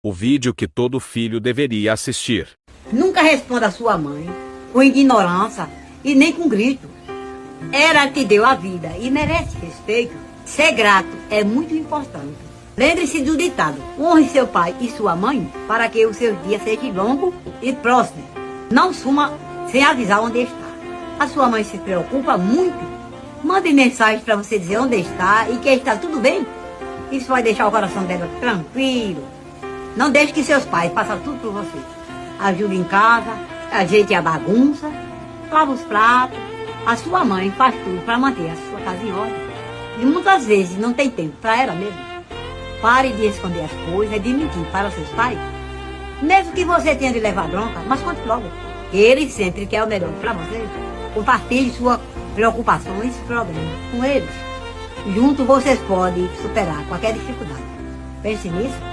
O vídeo que todo filho deveria assistir. Nunca responda a sua mãe com ignorância e nem com grito. Ela te deu a vida e merece respeito. Ser grato é muito importante. Lembre-se do ditado: honre seu pai e sua mãe para que os seus dias sejam longos e prósperos. Não suma sem avisar onde está. A sua mãe se preocupa muito. Mande mensagem para você dizer onde está e que está tudo bem. Isso vai deixar o coração dela tranquilo. Não deixe que seus pais façam tudo por você. Ajude em casa, ajeite a bagunça, lava os pratos. A sua mãe faz tudo para manter a sua casa em ordem. E muitas vezes não tem tempo para ela mesma. Pare de esconder as coisas e de mentir para seus pais. Mesmo que você tenha de levar bronca, mas conte logo. Ele sempre quer o melhor para você. Compartilhe suas preocupações e problemas com eles. Juntos vocês podem superar qualquer dificuldade. Pense nisso